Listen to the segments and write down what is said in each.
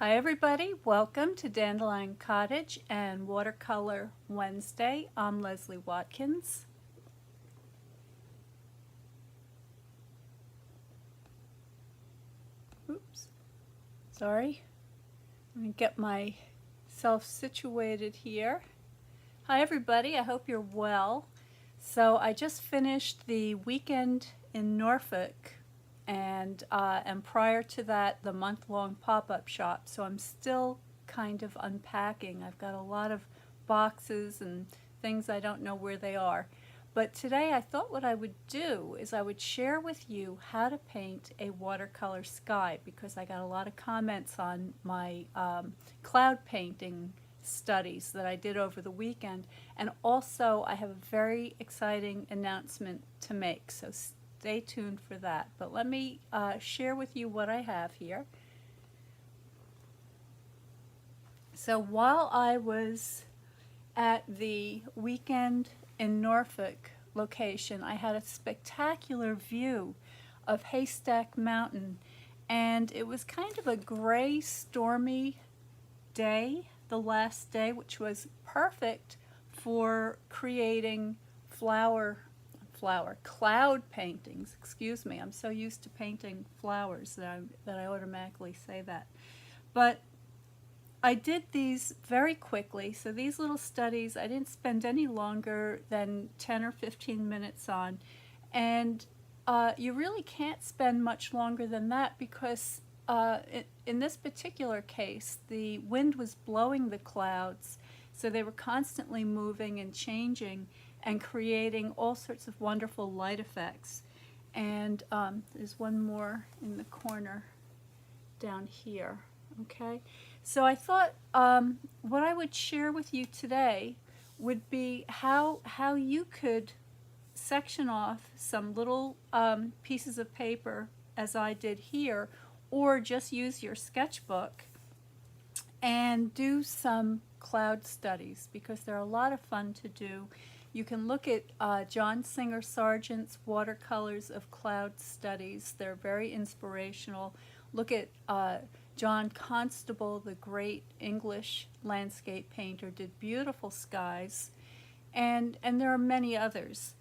Hi everybody, welcome to Dandelion Cottage and Watercolor Wednesday. I'm Leslie Watkins. Oops, sorry. Let me get myself situated here. Hi everybody, I hope you're well. So I just finished the weekend in Norfolk and prior to that the month-long pop-up shop, so I'm still kind of unpacking. I've got a lot of boxes and things I don't know where they are. But today I thought what I would do is I would share with you how to paint a watercolor sky, because I got a lot of comments on my cloud painting studies that I did over the weekend, and also I have a very exciting announcement to make, so stay tuned for that. But let me share with you what I have here. So while I was at the weekend in Norfolk location, I had a spectacular view of Haystack Mountain, and it was kind of a gray, stormy day, the last day, which was perfect for creating cloud paintings. Excuse me, I'm so used to painting flowers that I automatically say that. But I did these very quickly, so these little studies I didn't spend any longer than 10 or 15 minutes on, and you really can't spend much longer than that, because in this particular case the wind was blowing the clouds, so they were constantly moving and changing and creating all sorts of wonderful light effects. And there's one more in the corner down here. Okay, so I thought what I would share with you today would be how you could section off some little pieces of paper, as I did here, or just use your sketchbook and do some cloud studies, because they're a lot of fun to do. You can look at John Singer Sargent's Watercolors of Cloud Studies. They're very inspirational. Look at John Constable, the great English landscape painter, did beautiful skies. And there are many others.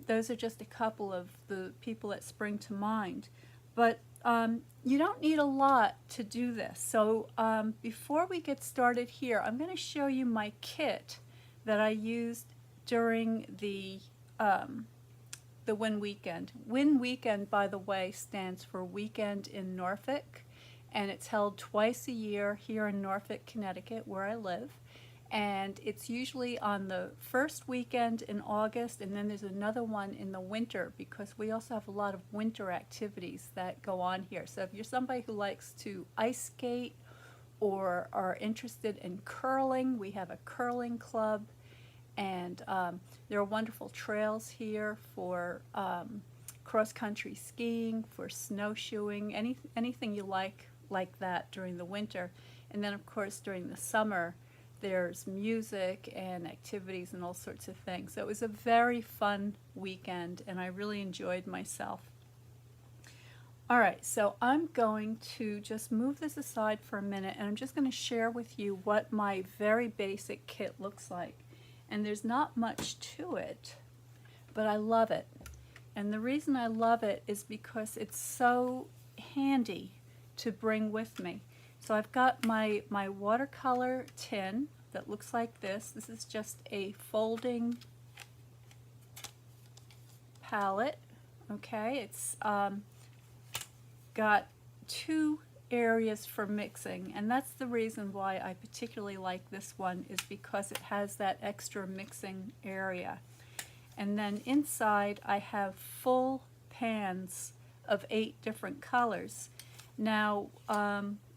Those are just a couple of the people that spring to mind. But you don't need a lot to do this. So before we get started here, I'm going to show you my kit that I used during the Win Weekend. Win Weekend, by the way, stands for Weekend in Norfolk, and it's held twice a year here in Norfolk, Connecticut, where I live. And it's usually on the first weekend in August, and then there's another one in the winter, because we also have a lot of winter activities that go on here. So if you're somebody who likes to ice skate or are interested in curling, we have a curling club. And there are wonderful trails here for cross-country skiing, for snowshoeing, anything you like that during the winter. And then of course during the summer there's music and activities and all sorts of things. So it was a very fun weekend and I really enjoyed myself. Alright, so I'm going to just move this aside for a minute, and I'm just going to share with you what my very basic kit looks like. And there's not much to it, but I love it. And the reason I love it is because it's so handy to bring with me. So I've got my watercolor tin that looks like this. This is just a folding palette. Okay, it's got two areas for mixing, and that's the reason why I particularly like this one, is because it has that extra mixing area. And then inside I have full pans of 8 different colors. Now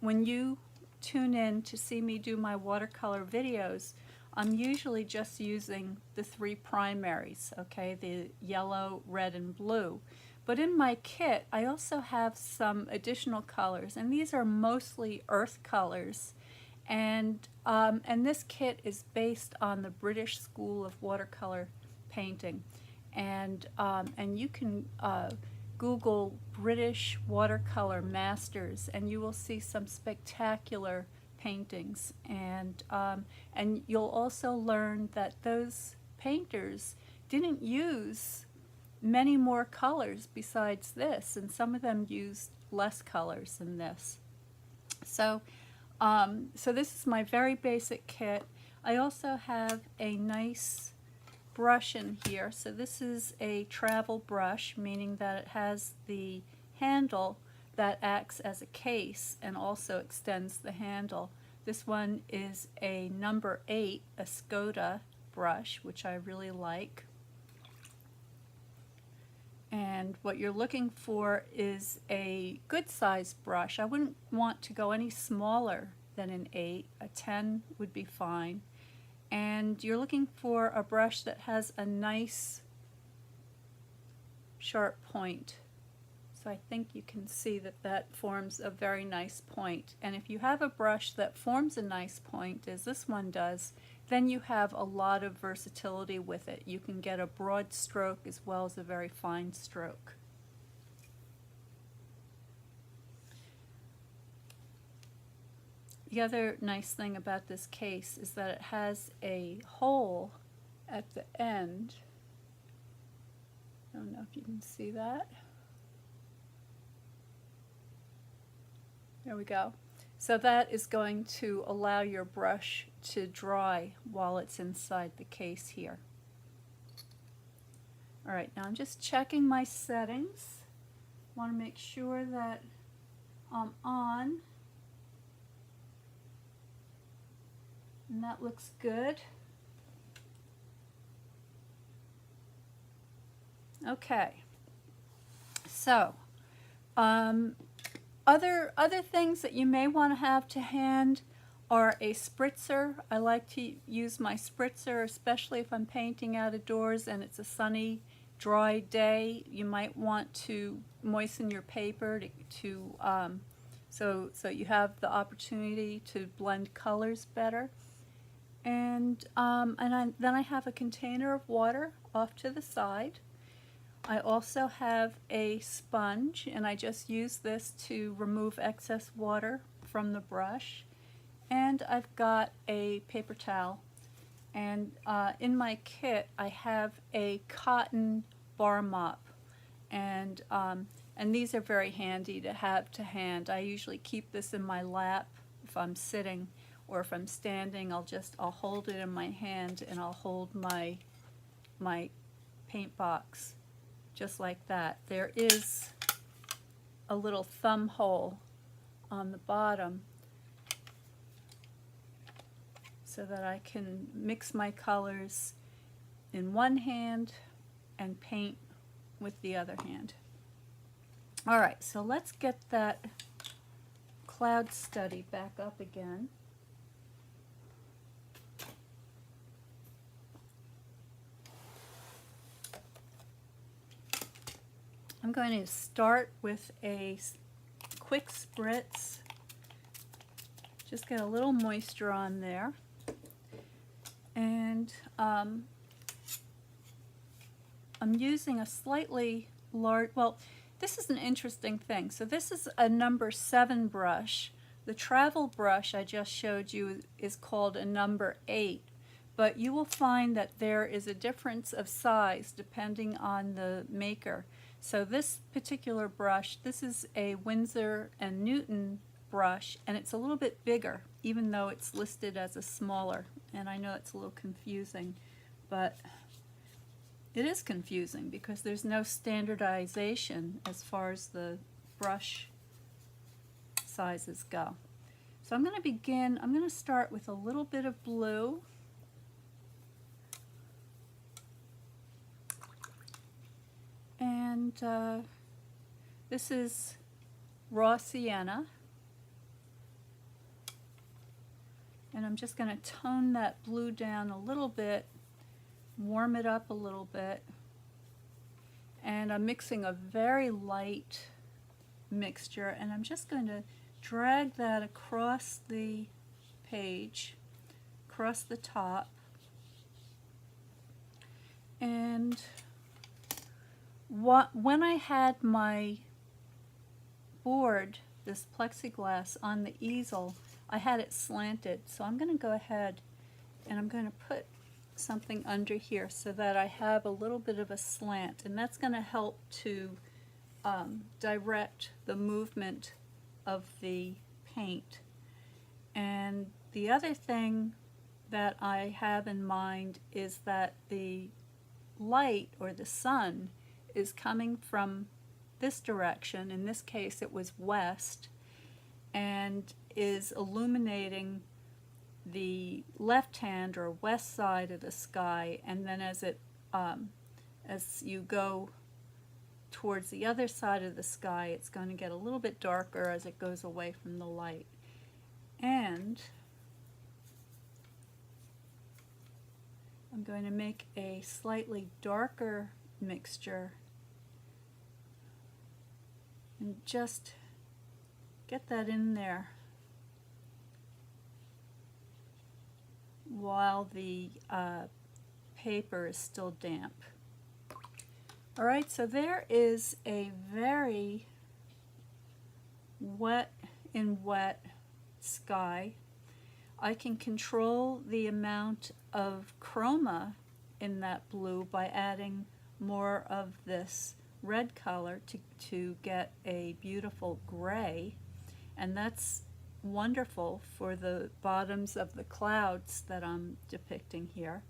when you tune in to see me do my watercolor videos, I'm usually just using the 3 primaries, okay, the yellow, red, and blue. But in my kit, I also have some additional colors, and these are mostly earth colors. And this kit is based on the British School of Watercolor Painting. And you can Google British watercolor masters, and you will see some spectacular paintings. And you'll also learn that those painters didn't use many more colors besides this, and some of them used less colors than this. So, so this is my very basic kit. I also have a nice brush in here. So this is a travel brush, meaning that it has the handle that acts as a case and also extends the handle. This one is a number 8, a Skoda brush, which I really like. And what you're looking for is a good sized brush. I wouldn't want to go any smaller than an 8. A 10 would be fine. And you're looking for a brush that has a nice sharp point. So I think you can see that that forms a very nice point. And if you have a brush that forms a nice point, as this one does, then you have a lot of versatility with it. You can get a broad stroke as well as a very fine stroke. The other nice thing about this case is that it has a hole at the end. I don't know if you can see that. There we go. So that is going to allow your brush to dry while it's inside the case here. All right, now I'm just checking my settings. I want to make sure that I'm on. And that looks good. Okay. So, other things that you may want to have to hand are a spritzer. I like to use my spritzer, especially if I'm painting out of doors and it's a sunny, dry day. You might want to moisten your paper so you have the opportunity to blend colors better. And then I have a container of water off to the side. I also have a sponge, and I just use this to remove excess water from the brush. And I've got a paper towel. And in my kit, I have a cotton bar mop. And these are very handy to have to hand. I usually keep this in my lap if I'm sitting, or if I'm standing, I'll hold it in my hand and I'll hold my paint box just like that. There is a little thumb hole on the bottom so that I can mix my colors in one hand and paint with the other hand. All right, so let's get that cloud study back up again. I'm going to start with a quick spritz. Just get a little moisture on there. And I'm using a slightly large, well, this is an interesting thing. So this is a number 7 brush. The travel brush I just showed you is called a number 8. But you will find that there is a difference of size depending on the maker. So this particular brush, this is a Winsor & Newton brush, and it's a little bit bigger, even though it's listed as a smaller. And I know it's a little confusing, but it is confusing because there's no standardization as far as the brush sizes go. So I'm going to start with a little bit of blue. And this is raw sienna. And I'm just going to tone that blue down a little bit, warm it up a little bit. And I'm mixing a very light mixture, and I'm just going to drag that across the page, across the top. And when I had my board, this plexiglass, on the easel, I had it slanted. So I'm going to go ahead and I'm going to put something under here so that I have a little bit of a slant, and that's going to help to direct the movement of the paint. And the other thing that I have in mind is that the light, or the sun, is coming from this direction. In this case it was west, and is illuminating the left hand or west side of the sky, and then as you go towards the other side of the sky, it's going to get a little bit darker as it goes away from the light. And I'm going to make a slightly darker mixture and just get that in there while the paper is still damp. Alright, so there is a very wet sky. I can control the amount of chroma in that blue by adding more of this red color to get a beautiful gray, and that's wonderful for the bottoms of the clouds that I'm depicting here.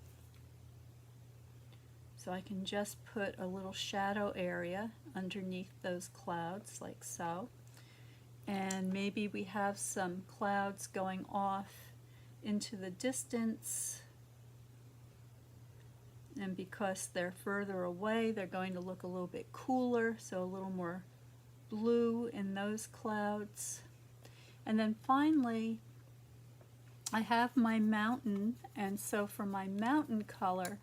So I can just put a little shadow area underneath those clouds like so, and maybe we have some clouds going off into the distance, and because they're further away they're going to look a little bit cooler, so a little more blue in those clouds. And then finally I have my mountain, and so for my mountain color,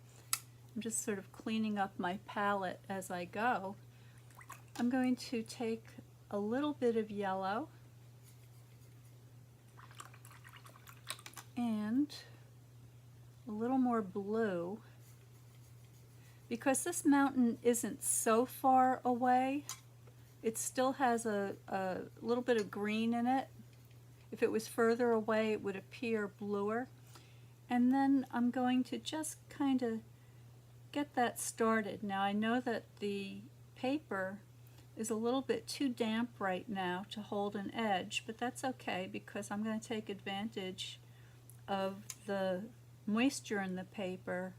I'm just sort of cleaning up my palette as I go. I'm going to take a little bit of yellow and a little more blue, because this mountain isn't so far away. It still has a little bit of green in it. If it was further away it would appear bluer. And then I'm going to just kind of get that started. Now I know that the paper is a little bit too damp right now to hold an edge, but that's okay because I'm going to take advantage of the moisture in the paper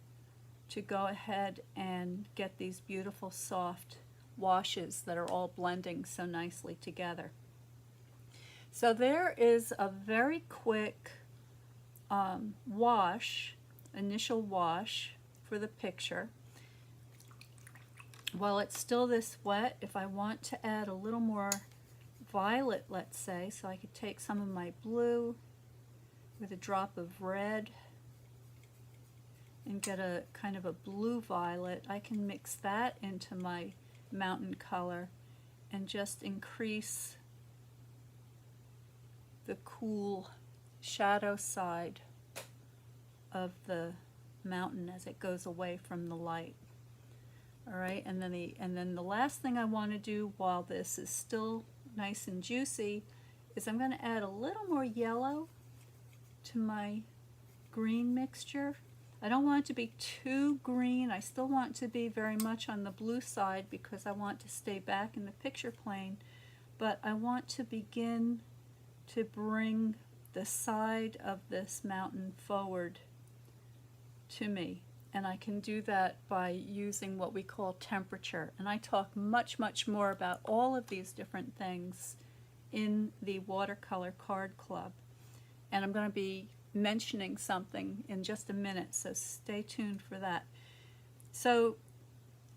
to go ahead and get these beautiful soft washes that are all blending so nicely together. So there is a very quick initial wash for the picture. While it's still this wet, if I want to add a little more violet, let's say, so I could take some of my blue with a drop of red and get a kind of a blue violet, I can mix that into my mountain color and just increase the cool shadow side of the mountain as it goes away from the light. All right, and then the last thing I want to do while this is still nice and juicy is I'm going to add a little more yellow to my green mixture. I don't want it to be too green. I still want it to be very much on the blue side because I want to stay back in the picture plane, but I want to begin to bring the side of this mountain forward to me. And I can do that by using what we call temperature. And I talk much, much more about all of these different things in the Watercolor Card Club. And I'm going to be mentioning something in just a minute, so stay tuned for that. So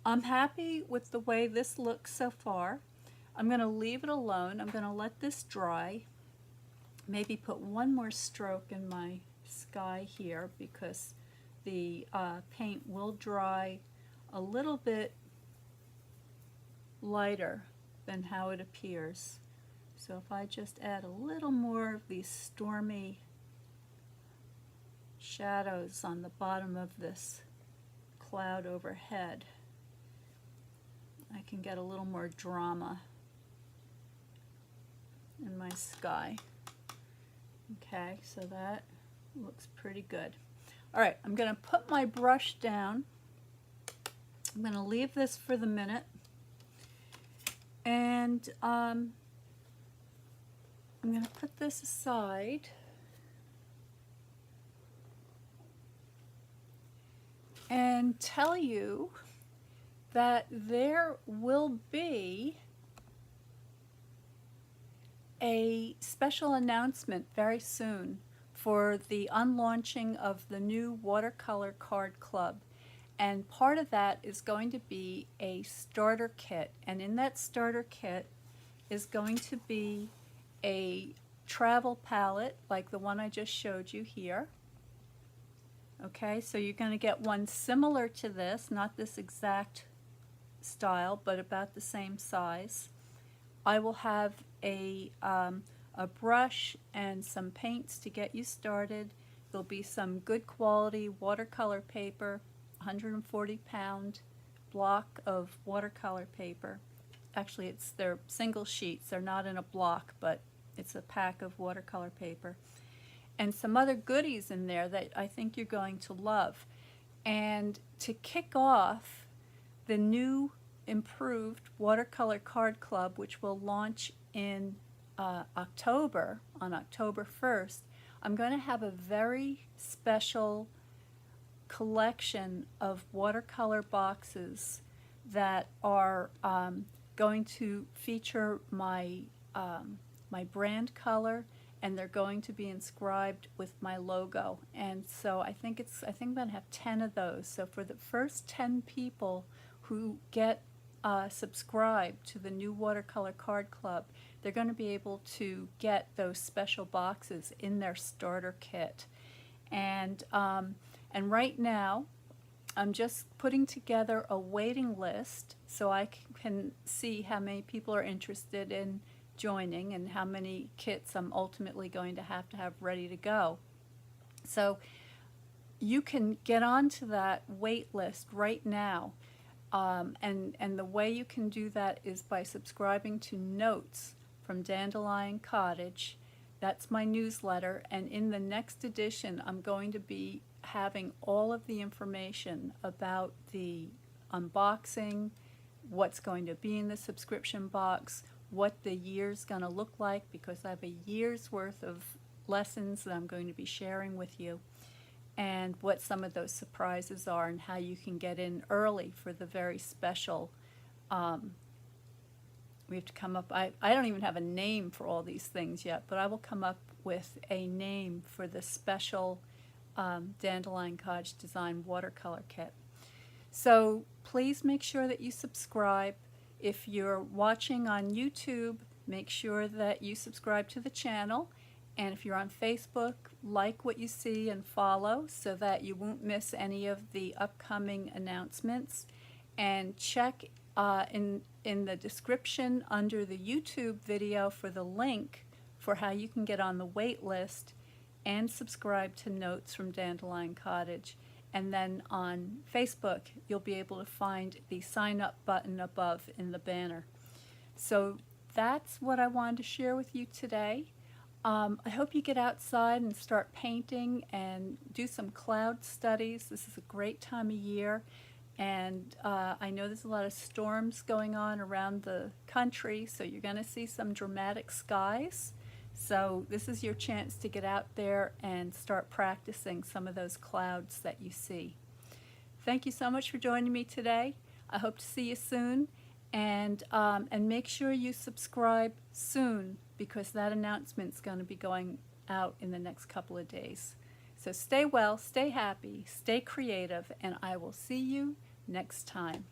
I'm happy with the way this looks so far. I'm going to leave it alone. I'm going to let this dry. Maybe put one more stroke in my sky here because the paint will dry a little bit lighter than how it appears. So if I just add a little more of these stormy shadows on the bottom of this cloud overhead, I can get a little more drama in my sky. Okay, so that looks pretty good. All right, I'm going to put my brush down. I'm going to leave this for the minute. And I'm going to put this aside. And tell you that there will be a special announcement very soon for the unlaunching of the new Watercolor Card Club. And part of that is going to be a starter kit. And in that starter kit is going to be a travel palette like the one I just showed you here. Okay, so you're going to get one similar to this, not this exact style, but about the same size. I will have a brush and some paints to get you started. There'll be some good quality watercolor paper, 140-pound block of watercolor paper. Actually, they're single sheets. They're not in a block, but it's a pack of watercolor paper. And some other goodies in there that I think you're going to love. And to kick off the new improved Watercolor Card Club, which will launch in October, on October 1st, I'm going to have a very special collection of watercolor boxes that are going to feature my brand color, and they're going to be inscribed with my logo. And so I think I'm going to have 10 of those. So for the first 10 people who get subscribed to the new Watercolor Card Club, they're going to be able to get those special boxes in their starter kit. And right now, I'm just putting together a waiting list so I can see how many people are interested in joining and how many kits I'm ultimately going to have ready to go. So you can get onto that wait list right now. And the way you can do that is by subscribing to Notes from Dandelion Cottage. That's my newsletter, and in the next edition I'm going to be having all of the information about the unboxing, what's going to be in the subscription box, what the year's going to look like, because I have a year's worth of lessons that I'm going to be sharing with you, and what some of those surprises are and how you can get in early for the very special. We have to come up, I don't even have a name for all these things yet, but I will come up with a name for the special Dandelion Cottage Design watercolor kit. So please make sure that you subscribe. If you're watching on YouTube, make sure that you subscribe to the channel. And if you're on Facebook, like what you see and follow so that you won't miss any of the upcoming announcements. And check in the description under the YouTube video for the link for how you can get on the wait list and subscribe to Notes from Dandelion Cottage. And then on Facebook, you'll be able to find the sign up button above in the banner. So that's what I wanted to share with you today. I hope you get outside and start painting and do some cloud studies. This is a great time of year, and I know there's a lot of storms going on around the country, so you're going to see some dramatic skies. So this is your chance to get out there and start practicing some of those clouds that you see. Thank you so much for joining me today. I hope to see you soon, and make sure you subscribe soon, because that announcement's going to be going out in the next couple of days. So stay well, stay happy, stay creative, and I will see you next time.